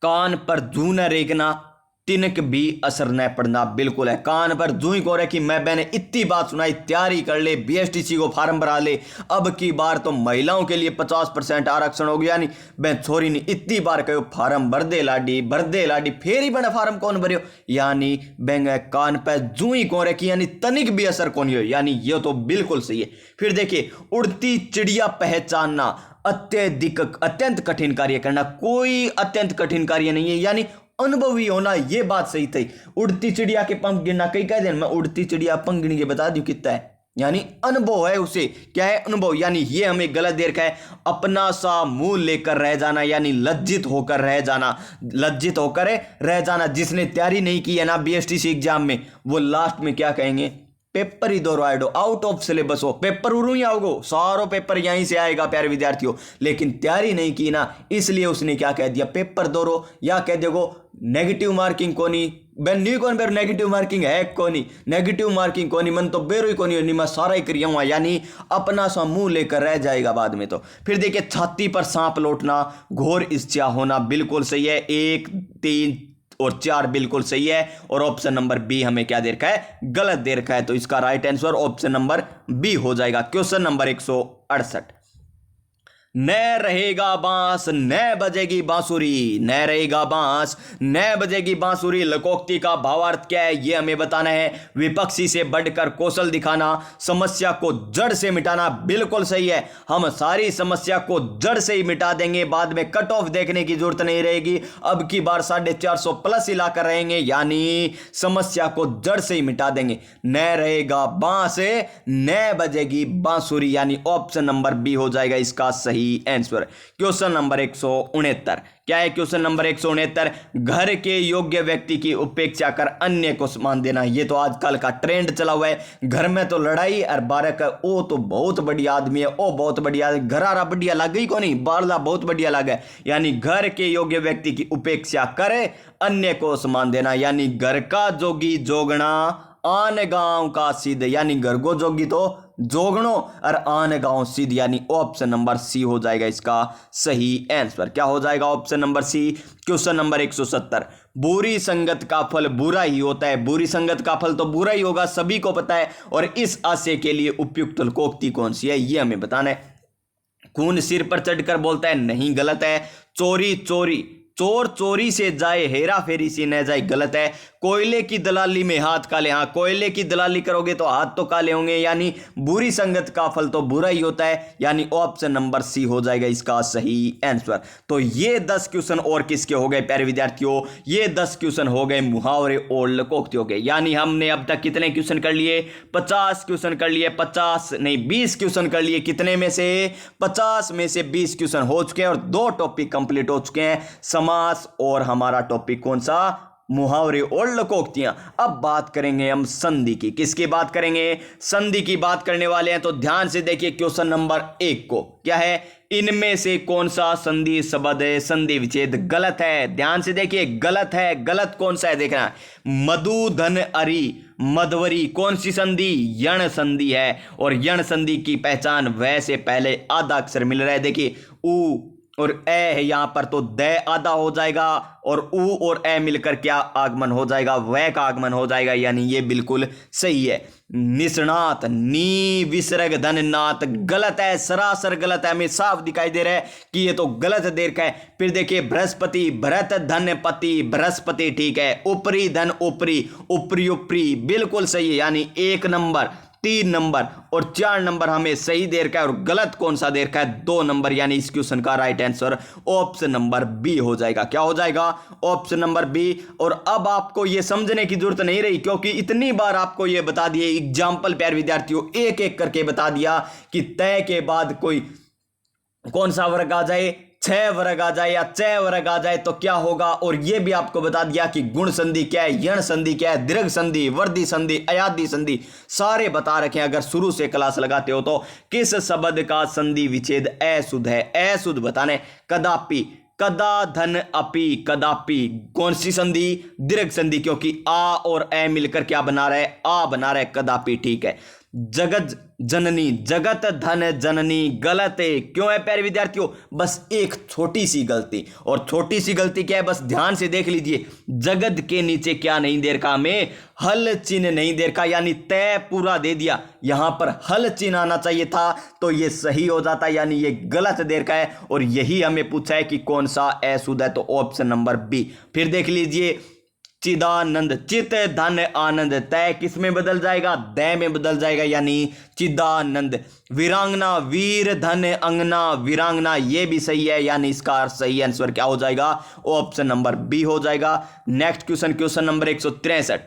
कान पर जू न रेगना, तिनक भी असर न पड़ना। बिल्कुल है, कान पर जू ही को रहे कि मैंने इतनी बात सुनाई, तैयारी कर ले, बीएसटीसी को फार्म भरा ले, अब की बार तो महिलाओं के लिए 50% आरक्षण हो गया, यानी मैं छोरी नहीं इतनी बार कहो फार्म भर दे लाडी फिर ही बना फार्म कौन भरियो, यानी बेंग कान पर जू ही को रहे कि यानी तनिक भी असर कौन हो, यानी ये तो बिल्कुल सही है। फिर देखिए, उड़ती चिड़िया पहचानना, अत्यंत कठिन कार्य करना, कोई अत्यंत कठिन कार्य नहीं है, यानी अनुभवी होना, ये बात सही थी। उड़ती चिड़िया के पंख गिनना, कई कह देना मैं उड़ती चिड़िया पंख गिन के बता दूं कितना है, यानी अनुभव है उसे, क्या है अनुभव, यानी ये हमें गलत दे रखा है। अपना सा मुंह लेकर रह जाना, यानी लज्जित होकर रह जाना, जिसने तैयारी नहीं की है ना बीएसटीसी एग्जाम में, वो लास्ट में क्या कहेंगे, पेपर ही दो राइडो, आउट ऑफ सिलेबस हो, पेपर उरू ही आओगो, सारो पेपर यहीं से आएगा प्यारे विद्यार्थियों, लेकिन तैयारी नहीं की ना, इसलिए उसने क्या कह दिया, पेपर दो रो, या कह देगो नेगेटिव मार्किंग कोनी, बेन न्यू कौन बेर नेगेटिव मार्किंग है कोनी, नेगेटिव मार्किंग कोनी, मन तो बेरो ही कोनी, मैं सारा ही करिया, यानी अपना सा मुंह लेकर रह जाएगा बाद में तो। फिर देखिए, छाती पर सांप लौटना, घोर इच्छा होना, बिल्कुल सही है, 1, 3 और 4 बिल्कुल सही है, और ऑप्शन नंबर बी हमें क्या दे रखा है, गलत दे रखा है, तो इसका right answer option number B हो जाएगा। क्वेश्चन नंबर 168, न रहेगा बांस न बजेगी बांसुरी, न रहेगा बांस न बजेगी बांसुरी, लोकोक्ति का भावार्थ क्या है ये हमें बताना है। विपक्षी से बढ़कर कौशल दिखाना, समस्या को जड़ से मिटाना, बिल्कुल सही है, हम सारी समस्या को जड़ से ही मिटा देंगे, बाद में कट ऑफ देखने की जरूरत नहीं रहेगी, अब की बार 450 प्लस ही लाकर रहेंगे, यानी समस्या को जड़ से ही मिटा देंगे। न रहेगा बांस न बजेगी बांसुरी, यानी ऑप्शन नंबर बी हो जाएगा इसका सही आंसर। क्वेश्चन नंबर 169, क्या है क्वेश्चन नंबर 169, घर के योग्य व्यक्ति की उपेक्षा कर अन्य को सम्मान देना। ये तो आजकल का ट्रेंड चला हुआ है, घर में तो लड़ाई और बारह का ओ तो बहुत बढ़िया आदमी है, ओ बहुत बढ़िया, घरारा बढ़िया लग गई को नहीं, बारला बहुत बढ़िया लगा, यानी घर के योग्य व्यक्ति की उपेक्षा करे अन्य को सम्मान देना, यानी घर का जोगी जोगना आन गांव का सिद्ध, यानी घर को जोगी तो जोगणो, और आन गांव सिद्ध, यानी ऑप्शन नंबर सी हो जाएगा इसका सही आंसर। क्या हो जाएगा option number C. Question number 170, बुरी संगत का फल बुरा ही होता है। बुरी संगत का फल तो बुरा ही होगा, सभी को पता है, और इस आशय के लिए उपयुक्त लोकोक्ति कौन सी है, ये हमें बताना है। खून सिर पर चढ़कर बोलता है, नहीं, गलत है। चोरी चोरी, चोर चोरी से जाए, हेरा फेरी से न जाए, गलत है। कोयले की दलाली में हाथ काले, हाँ, कोयले की दलाली करोगे तो हाथ तो काले होंगे, यानी बुरी संगत का फल तो बुरा ही होता है, यानी ऑप्शन नंबर सी हो जाएगा इसका सही आंसर। तो ये 10 क्वेश्चन और किसके हो गए प्यारे विद्यार्थियों, ये 10 क्वेश्चन हो गए मुहावरे और लोकोक्तियों के। यानी हमने अब तक कितने क्वेश्चन कर लिए, 50 क्वेश्चन कर लिए, 50 नहीं 20 क्वेश्चन कर लिए। कितने में से, 50 में से 20 क्वेश्चन हो चुके हैं, और 2 टॉपिक कंप्लीट हो चुके हैं, समास और हमारा टॉपिक कौन सा, मुहावरे और लोकोक्तियां। अब बात करेंगे हम संधि की। किसकी बात करेंगे, संधि की बात करने वाले हैं। तो ध्यान से देखिए क्वेश्चन नंबर 1 को, क्या है, इनमें से कौन सा संधि शब्द है संधि विच्छेद गलत है। ध्यान से देखिए, गलत है, गलत कौन सा है देखना। मधु धन अरी मधवरी, कौन सी संधि, यण संधि है, और यण संधि की पहचान वह से पहले आधा अक्षर मिल रहा है। देखिए उ और ए है यहां पर, तो द आधा हो जाएगा, और उ और ए मिलकर क्या आगमन हो जाएगा, वह का आगमन हो जाएगा, यानी ये बिल्कुल सही है। निष्णात, नी विसर्ग धन नाथ, गलत है, सरासर गलत है, हमें साफ दिखाई दे रहा है कि ये तो गलत देर का है। फिर देखिए बृहस्पति, भरत धन पति, बृहस्पति ठीक है। ऊपरी धन ऊपरी, ऊपरी ऊपरी बिल्कुल सही है, यानी 1 नंबर, 3 नंबर और 4 नंबर हमें सही देर का है, और गलत कौन सा देर का है, 2 नंबर, यानी इस क्वेश्चन का right answer option number B हो जाएगा। क्या हो जाएगा, ऑप्शन नंबर बी। और अब आपको यह समझने की जरूरत नहीं रही, क्योंकि इतनी बार आपको यह बता दिए एग्जाम्पल प्यारे विद्यार्थियों, एक एक करके बता दिया कि तय के बाद कोई कौन सा वर्ग आ जाए, 6 वर्ग आ जाए या 6 वर्ग आ जाए तो क्या होगा, और यह भी आपको बता दिया कि गुण संधि क्या है, यण संधि क्या है, दीर्घ संधि, वर्धी संधि, अयाधी संधि, सारे बता रखे हैं। अगर शुरू से क्लास लगाते हो तो किस शब्द का संधि विच्छेद अशुद्ध है, अशुद्ध बताने, कदापि, कदा धन अपि, कदापि, कौन सी संधि, दीर्घ संधि, क्योंकि आ और ए मिलकर क्या बना रहा है, आ बना रहा है, कदापि ठीक है। जगत जननी, जगत धन जननी, गलत है। क्यों है प्यारे विद्यार्थियों, बस एक छोटी सी गलती, और छोटी सी गलती क्या है, बस ध्यान से देख लीजिए, जगत के नीचे क्या नहीं दे रखा, हमें हल चिन्ह नहीं दे रखा, यानी तय पूरा दे दिया, यहां पर हल चिन्ह आना चाहिए था, तो ये सही हो जाता, यानी ये गलत दे रखा है, और यही हमें पूछा है कि कौन सा अशुद्ध है, तो ऑप्शन नंबर बी। फिर देख लीजिए चिदानंद, चित धन आनंद, तय किस में बदल जाएगा, द में बदल जाएगा, यानी चिदानंद। वीरांगना, वीर धन अंगना, वीरांगना, ये भी सही है, यानी इसका सही आंसर क्या हो जाएगा, ऑप्शन नंबर बी हो जाएगा। नेक्स्ट क्वेश्चन, क्वेश्चन नंबर 163,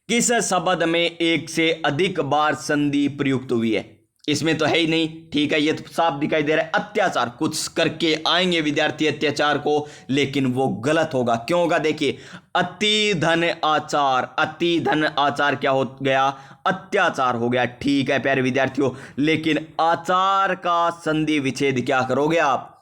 किस शब्द में एक से अधिक बार संधि प्रयुक्त हुई है। इसमें तो है ही नहीं, ठीक है, ये तो साफ दिखाई दे रहा है, अत्याचार, कुछ करके आएंगे विद्यार्थी अत्याचार को, लेकिन वो गलत होगा। क्यों होगा, देखिए अति धन आचार, अति धन आचार क्या हो गया, अत्याचार हो गया, ठीक है प्यारे विद्यार्थियों, लेकिन आचार का संधि विच्छेद क्या करोगे आप,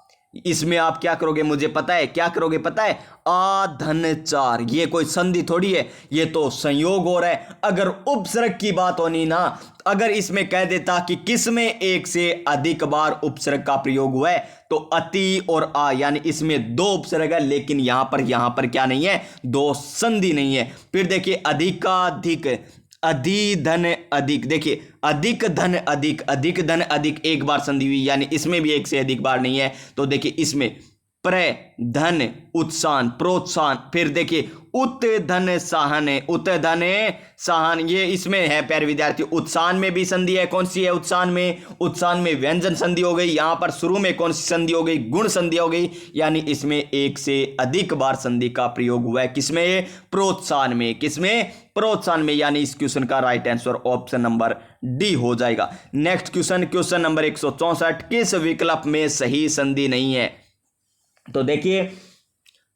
इसमें आप क्या करोगे, मुझे पता है क्या करोगे, पता है, आधनचार, ये कोई संधि थोड़ी है, ये तो संयोग हो रहा है। अगर उपसर्ग की बात होनी ना, अगर इसमें कह देता कि किसमें एक से अधिक बार उपसर्ग का प्रयोग हुआ है, तो अति और आ, यानी इसमें 2 उपसर्ग है, लेकिन यहां पर क्या नहीं है, 2 संधि नहीं है। फिर देखिए अधिकाधिक, अधि धन अधिक, देखिए अधिक धन अधिक, अधिक धन अधिक, एक बार संधि हुई, यानी इसमें भी एक से अधिक बार नहीं है, तो देखिए इसमें प्र धन उत्सान, प्रोत्साहन। फिर देखिए उत धन साहन, उत धन साहन, ये इसमें है प्यारे विद्यार्थी, उत्सान में भी संधि है, कौन सी है, उत्सान में, उत्सान में व्यंजन संधि हो गई, यहां पर शुरू में कौन सी संधि हो गई, गुण संधि हो गई, यानी इसमें एक से अधिक बार संधि का प्रयोग हुआ है, किसमें, प्रोत्साहन में, किसमें, प्रोत्साहन में, यानी इस क्वेश्चन का right answer option number D हो जाएगा। नेक्स्ट क्वेश्चन, क्वेश्चन नंबर 164, किस विकल्प में सही संधि नहीं है, तो देखिए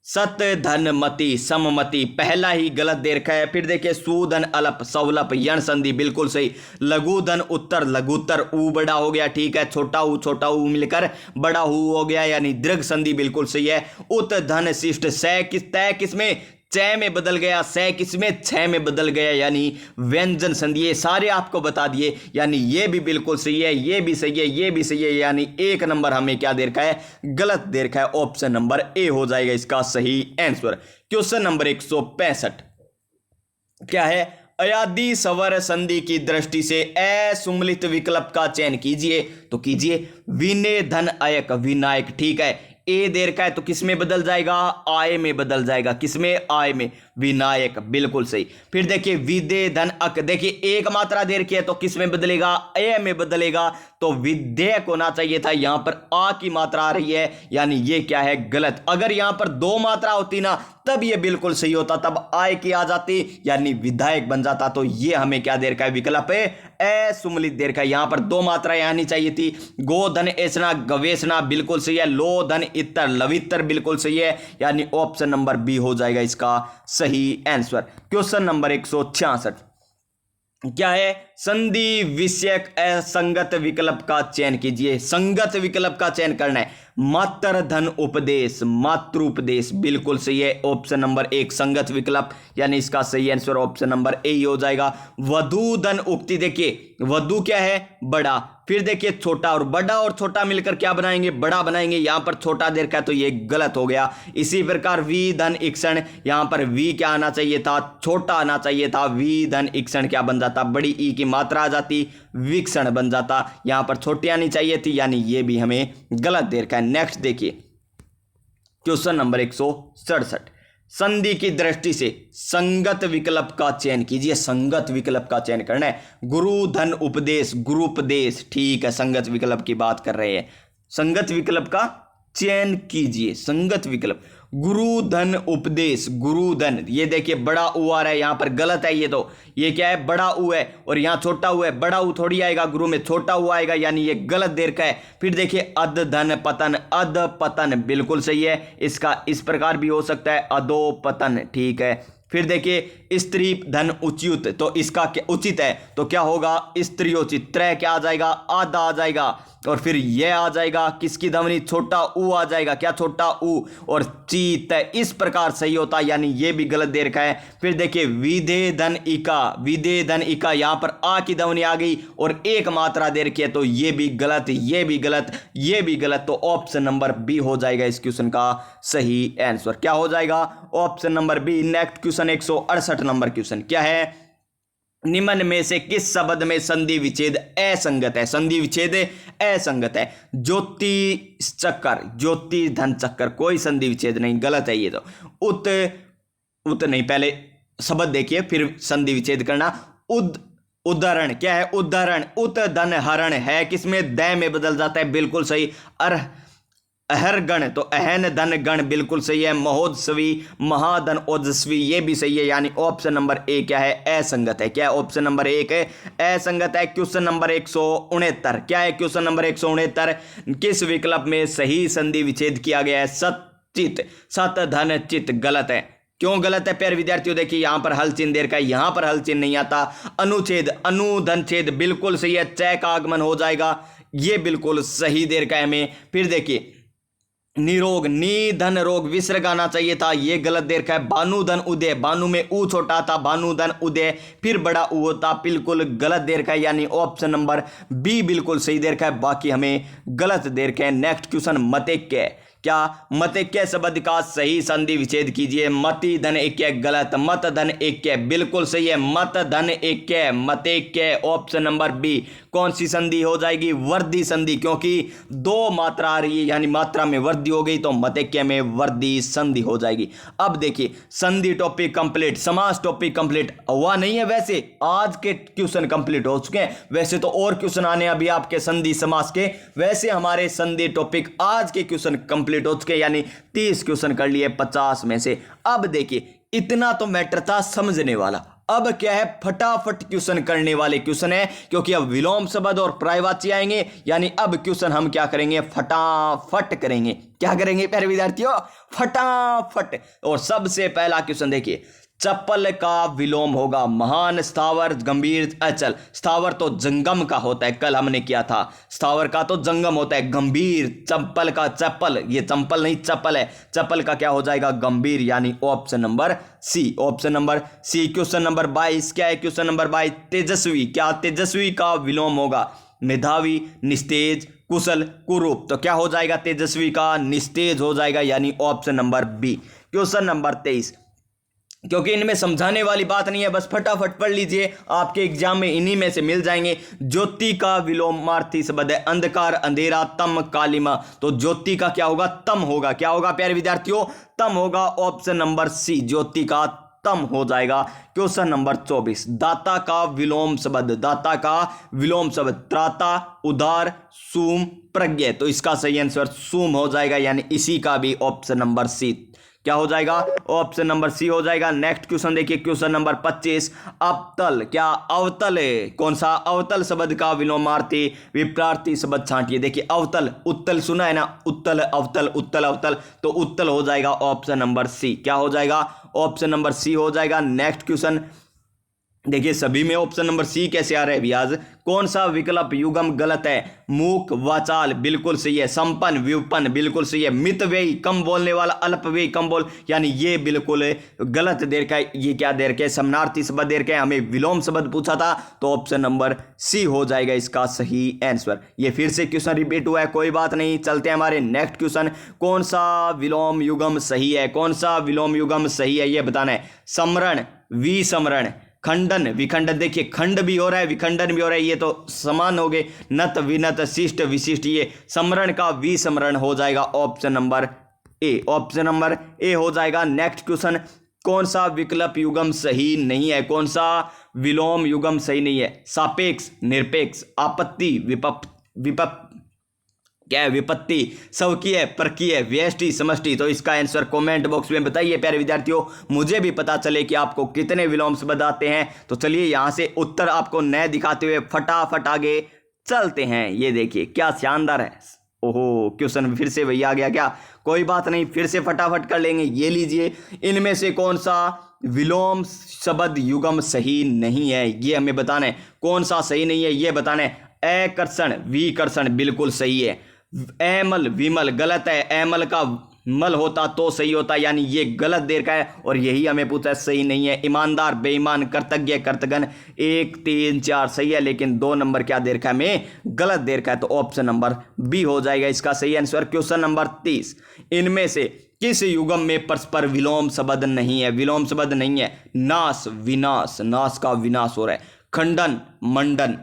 सत धन मति, सममति, पहला ही गलत दे रखा है। फिर देखिए सुधन अलप, सवलप, यण संधि बिल्कुल सही। लघु धन उत्तर, लघुत्तर, ऊ बड़ा हो गया, ठीक है, छोटा ऊ मिलकर बड़ा हु हो गया, यानी दीर्घ संधि बिल्कुल सही है। उत धन शिष्ट, तय किसमें, च में बदल गया, से किसमें, छ में बदल गया, यानी व्यंजन संधि। ये सारे आपको बता दिए, यानी ये भी बिल्कुल सही है, ये भी सही है, ये भी सही है, यानी एक नंबर हमें क्या दे रखा है, गलत दे रखा है। ऑप्शन नंबर ए हो जाएगा इसका सही आंसर। क्वेश्चन नंबर 165 क्या है, अयादि स्वर संधि की दृष्टि से असुम्मिलित विकल्प का चयन कीजिए। तो कीजिए, विने धन अयक विनायक, ठीक है। ए दे रखा है तो किस में बदल जाएगा, आय में बदल जाएगा, किसमें, आय में, विनायक, बिल्कुल सही। फिर देखिए विदे धन अक, देखिए एक मात्रा दे रखी है तो किस में बदलेगा, ए में बदलेगा, तो विधेयक होना चाहिए था, यहां पर आ की मात्रा आ रही है, यानी ये क्या है, गलत। अगर यहां पर दो मात्रा होती ना तब ये बिल्कुल सही होता, तब आय की आ जाती, यानी विधायक बन जाता। तो ये हमें क्या दे रखा है, विकल्प है असुम्मिलित दे रखा है। यहां पर दो मात्रा आनी चाहिए थी, गोधन ऐसना गवेषणा बिल्कुल सही है, लो धन इतर लवितर बिल्कुल सही है, यानी ऑप्शन नंबर बी हो जाएगा इसका सही आंसर। क्वेश्चन नंबर 166 क्या है, संधि विषयक असंगत विकल्प का चयन कीजिए। संगत विकल्प का चयन करना है, मात्र धन उपदेश, मातृ उपदेश बिल्कुल सही है, ऑप्शन नंबर 1 संगत विकल्प, यानी इसका सही आंसर ऑप्शन नंबर ए ही हो जाएगा। वधु धन उक्ति, देखिए वधु क्या है, बड़ा, फिर देखिए छोटा, और बड़ा और छोटा मिलकर क्या बनाएंगे, बड़ा बनाएंगे, यहां पर छोटा दे रखा है तो ये गलत हो गया। इसी प्रकार वी धन इक्षण, यहां पर वी क्या आना चाहिए था, छोटा आना चाहिए था, वी धन इक्षण क्या बन जाता, बड़ी ई की मात्रा आ जाती, विक्षण बन जाता, यहां पर छोटी आनी चाहिए थी, यानी ये भी हमें गलत दे रखा है। नेक्स्ट देखिए क्वेश्चन नंबर 167, संधि की दृष्टि से संगत विकल्प का चयन कीजिए। संगत विकल्प का चयन करना है, गुरु धन उपदेश, गुरुपदेश, ठीक है, संगत विकल्प की बात कर रहे हैं। संगत विकल्प का चयन कीजिए, संगत विकल्प, गुरु धन उपदेश, गुरु धन, ये देखिए बड़ा ऊ आ रहा है, यहां पर गलत है, ये क्या है, बड़ा ऊ है, और यहां छोटा ऊ है, बड़ा ऊ थोड़ी आएगा, गुरु में छोटा ऊ आएगा, यानी ये गलत देर का है। फिर देखिए अध धन पतन, अध पतन बिल्कुल सही है, इसका इस प्रकार भी हो सकता है, अधो पतन, ठीक है। फिर देखिए स्त्री धन उचित, तो इसका क्या उचित है, तो क्या होगा, स्त्रियोचित, त्रय क्या आ जाएगा, आधा आ जाएगा, और फिर यह आ जाएगा, किसकी ध्वनि, छोटा ऊ आ जाएगा, क्या, छोटा ऊ, और चीत, इस प्रकार सही होता, यानी ये भी गलत दे रखा है। फिर देखिए विधे धन इका, विधे धन इका, यहां पर आ की ध्वनि आ गई और एक मात्रा दे रखी है, तो ये भी गलत, ये भी गलत, ये भी गलत, तो ऑप्शन नंबर बी हो जाएगा इस क्वेश्चन का सही आंसर। क्या हो जाएगा, option number B. Next question 168 number question क्या है, निम्न में से किस शब्द में संधि विच्छेद असंगत है। संधि विच्छेद असंगत है, ज्योति चक्कर, ज्योति धन चक्कर, कोई संधि विच्छेद नहीं, गलत है ये तो। उत नहीं, पहले शब्द देखिए फिर संधि विच्छेद करना। उदाहरण क्या है, उदाहरण, उत धन हरण है, किसमें, द में बदल जाता है, बिल्कुल सही। अहर गण, तो अहन धन गण बिल्कुल सही है। महोत्सवी, महाधन ओजस्वी, ये भी सही है, यानी ऑप्शन नंबर ए क्या है, असंगत है। क्या ऑप्शन नंबर 1 है, असंगत है। क्वेश्चन नंबर 169 क्या है, क्वेश्चन नंबर 169, किस विकल्प में सही संधि विच्छेद किया गया है, सचित, सत धन चित, गलत है। क्यों गलत है प्यारे विद्यार्थियों, देखिए यहां पर हल चिन्ह देर का, यहां पर हल चिन्ह नहीं आता। अनुच्छेद, अनुधन छेद बिल्कुल सही है, च का आगमन हो जाएगा, ये बिल्कुल सही देर का है हमें। फिर देखिए निरोग, नी धन रोग, विसर्ग आना चाहिए था, ये गलत देर का है। भानुधन उदय, भानु में ऊ छोटा था, भानुधन उदय, फिर बड़ा ऊ होता, बिल्कुल गलत देर का है, यानी ऑप्शन नंबर बी बिल्कुल सही देर का है, बाकी हमें गलत देर का है। नेक्स्ट क्वेश्चन मतेक्य, क्या, मतेक्य शब्द का सही संधि विच्छेद कीजिए। मति धन एक्य, गलत, मत धन एक्य बिल्कुल सही है, मत धन एक्य, मतेक्य, ऑप्शन नंबर बी। कौन सी संधि हो जाएगी, वर्धी संधि, क्योंकि दो मात्रा आ रही है, यानी मात्रा में वृद्धि हो गई, तो मतेक्य में वर्धी संधि हो जाएगी। अब देखिए संधि टॉपिक कंप्लीट, समास टॉपिक कंप्लीट हुआ नहीं है, वैसे आज के क्वेश्चन कंप्लीट हो चुके हैं, वैसे तो और क्वेश्चन आने अभी आपके संधि समास के, वैसे हमारे संधि टॉपिक आज के क्वेश्चन कंप्लीट हो चुके, यानी 30 क्वेश्चन कर लिए 50 में से। अब देखिए इतना तो मैटर था समझने वाला, अब क्या है, फटाफट क्वेश्चन करने वाले क्वेश्चन है, क्योंकि अब विलोम शब्द और पर्यायवाची आएंगे, यानी अब क्वेश्चन हम क्या करेंगे, फटाफट करेंगे। क्या करेंगे प्यारे विद्यार्थियों, फटाफट। और सबसे पहला क्वेश्चन देखिए, चप्पल का विलोम होगा महान, स्थावर, गंभीर, अचल। स्थावर तो जंगम का होता है, कल हमने किया था। स्थावर का तो जंगम होता है। गंभीर, चप्पल का चप्पल, ये चंपल नहीं चप्पल है, चप्पल का क्या हो जाएगा गंभीर, यानी option number C. Option number C. Question number 22 क्या है? क्वेश्चन नंबर 22 तेजस्वी, क्या तेजस्वी का विलोम होगा? मेधावी, निस्तेज, कुशल, कुरूप। तो क्या हो जाएगा तेजस्वी का? निस्तेज हो जाएगा, यानी option number B. Question number 23, क्योंकि इनमें समझाने वाली बात नहीं है, बस फटाफट पढ़ लीजिए, आपके एग्जाम में इन्हीं में से मिल जाएंगे। ज्योति का विलोमार्थी शब्द है अंधकार, अंधेरा, तम, कालिमा। तो ज्योति का क्या होगा? तम होगा। क्या होगा प्यारे विद्यार्थियों? तम होगा। ऑप्शन नंबर सी, ज्योति का तम हो जाएगा। क्वेश्चन नंबर 24, दाता का विलोम शब्द, दाता का विलोम शब्द त्राता, उदार, सूम, प्रज्ञ। तो इसका सही आंसर सूम हो जाएगा, यानी इसी का भी ऑप्शन नंबर सी क्या हो जाएगा? ऑप्शन नंबर सी हो जाएगा। नेक्स्ट क्वेश्चन देखिए, क्वेश्चन नंबर 25, अवतल, क्या अवतल है? कौन सा? अवतल शब्द का विलोमार्थी विप्रार्थी शब्द छांटिए। देखिए अवतल, उत्तल सुना है ना, उत्तल, अवतल, उत्तल, अवतल, तो उत्तल हो जाएगा ऑप्शन नंबर सी। क्या हो जाएगा? ऑप्शन नंबर सी हो जाएगा। नेक्स्ट क्वेश्चन देखिए, सभी में ऑप्शन नंबर सी कैसे आ रहा है ब्याज? कौन सा विकल्प युगम गलत है? मूक, वाचाल, बिल्कुल सही है। संपन्न, व्युत्पन्न, बिल्कुल सही है। मितव्ययी, कम बोलने वाला, अल्पव्ययी, कम बोल, यानी ये बिल्कुल गलत दे रखा है। ये क्या दे रखा है? समानार्थी शब्द दे रखा है। हमें विलोम शब्द पूछा था, तो ऑप्शन नंबर सी हो जाएगा इसका सही आंसर। ये फिर से क्वेश्चन रिपीट हुआ है, कोई बात नहीं, चलते हैं हमारे नेक्स्ट क्वेश्चन। कौन सा विलोम युगम सही है? कौन सा विलोम युगम सही है, ये बताना है। समरण, विसमरण, खंडन, विखंडन। देखिए खंड भी हो रहा है, विखंडन भी हो रहा है, ये तो समान हो गए। नत, विनत, शिष्ट, विशिष्ट, ये समरण का विसमरण हो जाएगा option number A. Option number A हो जाएगा। नेक्स्ट क्वेश्चन, कौन सा विकल्प युगम सही नहीं है? कौन सा विलोम युगम सही नहीं है? सापेक्ष, निरपेक्ष, आपत्ति, विपप क्या है? विपत्ति, स्वकीय, परकीय, व्यष्टि, समष्टि। तो इसका आंसर कमेंट बॉक्स में बताइए प्यारे विद्यार्थियों, मुझे भी पता चले कि आपको कितने विलोम शब्द आते हैं। तो चलिए यहां से उत्तर आपको नए दिखाते हुए फटाफट आगे चलते हैं। ये देखिए क्या शानदार है। ओहो, क्वेश्चन फिर से वही आ गया क्या? कोई बात नहीं, फिर से फटाफट कर लेंगे। ये लीजिए, इनमें से कौन सा विलोम शब्द युगम सही नहीं है, ये हमें बताना है। कौन सा सही नहीं है ये बताना है। एकर्षण, विकर्षण, बिल्कुल सही है। एमल, विमल, गलत है। एमल का मल होता तो सही होता, यानी ये गलत देर का है, और यही हमें पूछा है, सही नहीं है। ईमानदार, बेईमान, कृतज्ञ, कृतघ्न, 1, 3, 4 सही है, लेकिन 2 नंबर क्या देर का है? हमें गलत देर का है, तो ऑप्शन नंबर बी हो जाएगा इसका सही आंसर। क्वेश्चन नंबर 30, इनमें से किस युगम में परस्पर विलोम शब्द नहीं है? विलोम शब्द नहीं है। नाश, विनाश, नाश का विनाश हो रहा है। खंडन, मंडन,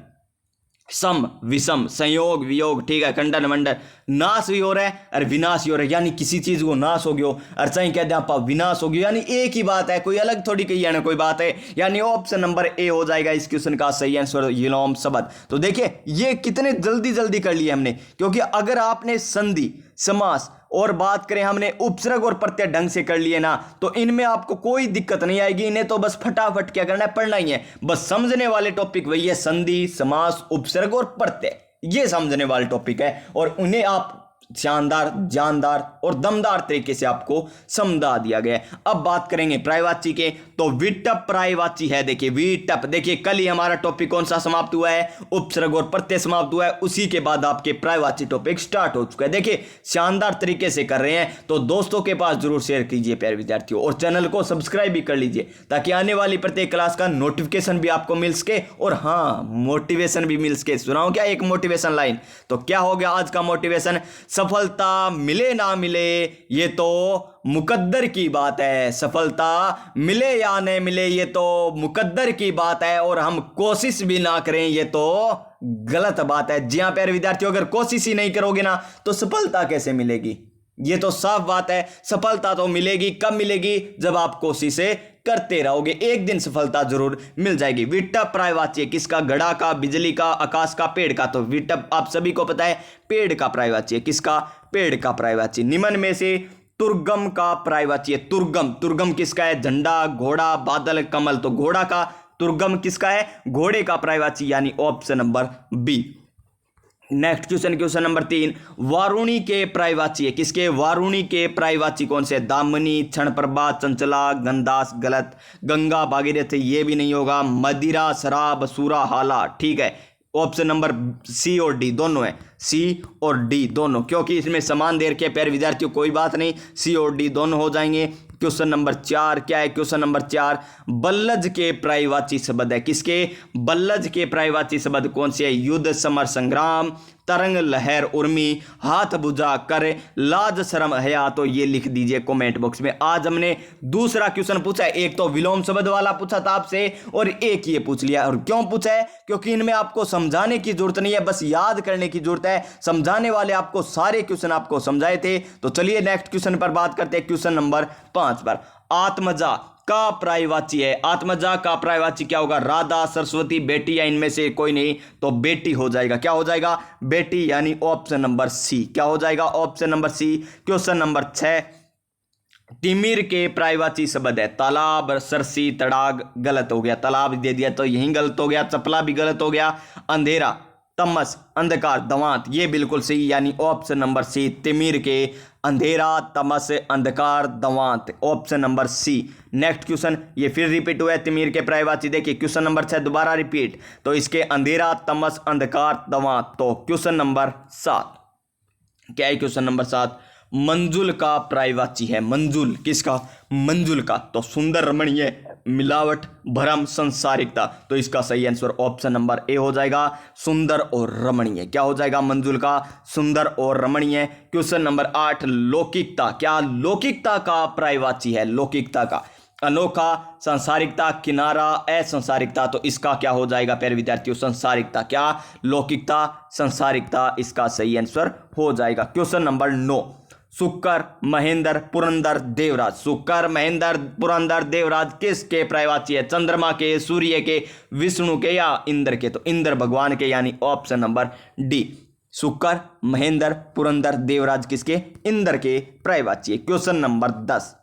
सम, विषम, संयोग, वियोग, ठीक है। खंडन, मंडन, नाश भी हो रहा है और विनाश भी हो रहा है, यानी किसी चीज को नाश हो गया और सही कहते हैं आप विनाश हो गया, यानी एक ही बात है, कोई अलग थोड़ी कही है ना कोई बात है, यानी ऑप्शन नंबर ए हो जाएगा इस क्वेश्चन का सही आंसर, विलोम शब्द। तो देखिए ये कितने जल्दी जल्दी कर लिए हमने, क्योंकि अगर आपने संधि, समास और बात करें हमने उपसर्ग और प्रत्यय ढंग से कर लिए ना, तो इनमें आपको कोई दिक्कत नहीं आएगी। इन्हें तो बस फटाफट क्या करना है, पढ़ना ही है। बस समझने वाले टॉपिक वही है, संधि, समास, उपसर्ग और प्रत्यय, ये समझने वाले टॉपिक है, और उन्हें आप शानदार, जानदार और दमदार तरीके से आपको समझा दिया गया है। अब बात करेंगे पर्यायवाची के, तो विटप पर्यायवाची है। देखिए विटप, देखिए कल ही हमारा टॉपिक कौन सा समाप्त हुआ है, उपसर्ग और प्रत्यय समाप्त हुआ है, उसी के बाद आपके पर्यायवाची टॉपिक स्टार्ट हो चुका है। देखिए शानदार तरीके से कर रहे हैं, तो दोस्तों के पास जरूर शेयर कीजिए प्यारे विद्यार्थियों, और चैनल को सब्सक्राइब भी कर लीजिए, ताकि आने वाली प्रत्येक क्लास का नोटिफिकेशन भी आपको मिल सके, और हाँ मोटिवेशन भी मिल सके। सुनाओ क्या एक मोटिवेशन लाइन, तो क्या हो गया आज का मोटिवेशन, सफलता मिले ना मिले ये तो मुकद्दर की बात है, सफलता मिले या नहीं मिले ये तो मुकद्दर की बात है, और हम कोशिश भी ना करें ये तो गलत बात है। जी हाँ प्यारे विद्यार्थियों, अगर कोशिश ही नहीं करोगे ना तो सफलता कैसे मिलेगी, ये तो साफ बात है। सफलता तो मिलेगी, कब मिलेगी, जब आप कोशिशें करते रहोगे, एक दिन सफलता जरूर मिल जाएगी। विटप पर्यायवाची किसका, घड़ा का, बिजली का, आकाश का, पेड़ का, तो विटप आप सभी को पता है पेड़ का पर्यायवाची है। किसका, पेड़ का पर्यायवाची। निम्न में से तुर्गम का पर्यायवाची है, तुर्गम, तुर्गम किसका है, झंडा, घोड़ा, बादल, कमल, तो घोड़ा का, तुर्गम किसका है, घोड़े का पर्यायवाची, यानी option number B. Next question, question number 3, वारुणी के पर्यायवाची है किसके? वारुणी के पर्यायवाची कौन से? दामिनी, क्षणप्रभा, चंचला, गंधास। गलत। गंगा, भागीरथी ये भी नहीं होगा। मदिरा, शराब, सूरा, हाला। ठीक है, ऑप्शन नंबर सी और डी दोनों है, सी और डी दोनों, क्योंकि इसमें समान देर के प्यारे विद्यार्थियों कोई बात नहीं, सी और डी दोनों हो जाएंगे। क्वेश्चन नंबर 4 क्या है? क्वेश्चन नंबर 4, बल्लज के पर्यायवाची शब्द है किसके? बल्लज के पर्यायवाची शब्द कौन से है? युद्ध, समर, संग्राम, तरंग, लहर, उर्मी, हाथ बुझा कर, लाज, शर्म, हया। तो ये लिख दीजिए कमेंट बॉक्स में। आज हमने दूसरा क्वेश्चन पूछा है, एक तो विलोम शब्द वाला पूछा था आपसे और एक ये पूछ लिया। और क्यों पूछा है? क्योंकि इनमें आपको समझाने की जरूरत नहीं है, बस याद करने की जरूरत है। समझाने वाले आपको सारे क्वेश्चन आपको समझाए थे। तो चलिए नेक्स्ट क्वेश्चन पर बात करते हैं, क्वेश्चन नंबर 5 पर। आत्मजा का पर्यायवाची है, आत्मजा का पर्यायवाची क्या होगा? राधा, सरस्वती, बेटी या इनमें से कोई नहीं, तो बेटी हो जाएगा। क्या हो जाएगा? बेटी, यानी ऑप्शन नंबर सी। क्या हो जाएगा? Option number C. Question number 6, तिमिर के पर्यायवाची शब्द है तालाब, सरसी, तड़ाग। गलत हो गया, तालाब दे दिया तो यही गलत हो गया, चपला भी गलत हो गया। अंधेरा, तमस, अंधकार, दवात ये बिल्कुल सही, यानी ऑप्शन नंबर सी। तिमिर के अंधेरा, तमस, अंधकार, दवात, option number C. Next question, ये फिर रिपीट हुआ है तिमिर के पर्यायवाची। देखिए क्वेश्चन नंबर 6 दोबारा रिपीट, तो इसके अंधेरा, तमस, अंधकार, दवात। तो क्वेश्चन नंबर 7 क्या है? क्वेश्चन नंबर 7, मंजुल का पर्यायवाची है। मंजुल किसका? मंजुल का। तो सुंदर, रमणीय, मिलावट, भ्रम, संसारिकता। तो इसका सही आंसर ऑप्शन नंबर ए हो जाएगा, सुंदर और रमणीय। क्या हो जाएगा? मंजुल का सुंदर और रमणीय। Question number 8, लौकिकता। क्या लौकिकता का पर्यायवाची है? लौकिकता का अनोखा, संसारिकता, किनारा, असंसारिकता। तो इसका क्या हो जाएगा प्यारे विद्यार्थियों? संसारिकता। क्या? लौकिकता, संसारिकता, इसका सही आंसर हो जाएगा। क्वेश्चन नंबर 9, शुक्र, महेंद्र, पुरंदर, देवराज। शुक्र, महेंद्र, पुरंदर, देवराज किसके पर्यायवाची है? चंद्रमा के, सूर्य के, विष्णु के या इंद्र के? तो इंद्र भगवान के, यानी ऑप्शन नंबर डी। शुक्र, महेंद्र, पुरंदर, देवराज किसके? इंद्र के पर्यायवाची है। क्वेश्चन नंबर 10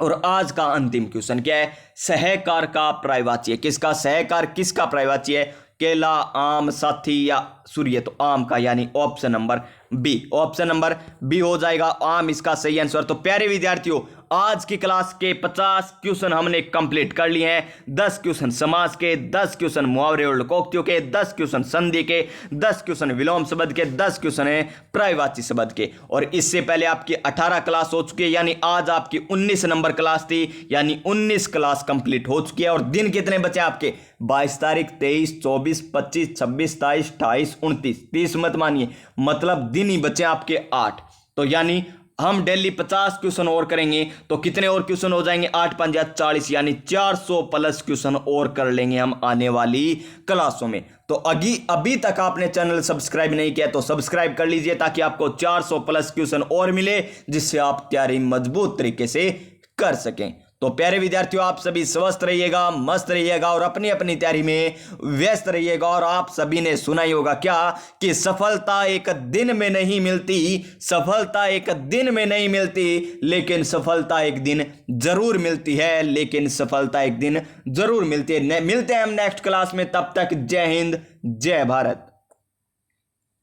और आज का अंतिम क्वेश्चन क्या है? सहकार का पर्यायवाची है किसका? सहकार किसका पर्यायवाची है? केला, आम, साथी या सूर्य? तो आम का, यानी option number B. Option number B हो जाएगा, आम इसका सही आंसर। तो प्यारे विद्यार्थियों, आज की क्लास के 50 क्वेश्चन हमने कंप्लीट कर लिए हैं। 10 क्वेश्चन समास के, 10 क्वेश्चन मुहावरे और लोकोक्तियों के, 10 क्वेश्चन संधि के, 10 क्वेश्चन विलोम शब्द के, 10 क्वेश्चन है पर्यायवाची शब्द के। और इससे पहले आपकी 18 क्लास हो चुकी है, यानी आज आपकी 19 नंबर क्लास थी, यानी 19 क्लास कंप्लीट हो चुकी है। और दिन कितने बचे आपके? 22 तारीख, 23, 24, 25, 26, 27, 28, 29, 30 मत मानिए, मतलब दिन ही बचे आपके 8। तो यानी हम डेली 50 क्वेश्चन और करेंगे तो कितने और क्वेश्चन हो जाएंगे? 8 पंजा 40, यानी 400 प्लस क्वेश्चन और कर लेंगे हम आने वाली क्लासों में। तो अभी तक आपने चैनल सब्सक्राइब नहीं किया तो सब्सक्राइब कर लीजिए, ताकि आपको 400 प्लस क्वेश्चन और मिले, जिससे आप तैयारी मजबूत तरीके से कर सकें। तो प्यारे विद्यार्थियों, आप सभी स्वस्थ रहिएगा, मस्त रहिएगा और अपनी अपनी तैयारी में व्यस्त रहिएगा। और आप सभी ने सुना ही होगा क्या, कि सफलता एक दिन में नहीं मिलती, सफलता एक दिन में नहीं मिलती, लेकिन सफलता एक दिन जरूर मिलती है, लेकिन सफलता एक दिन जरूर मिलती है। मिलते हैं हम नेक्स्ट क्लास में, तब तक जय हिंद, जय भारत।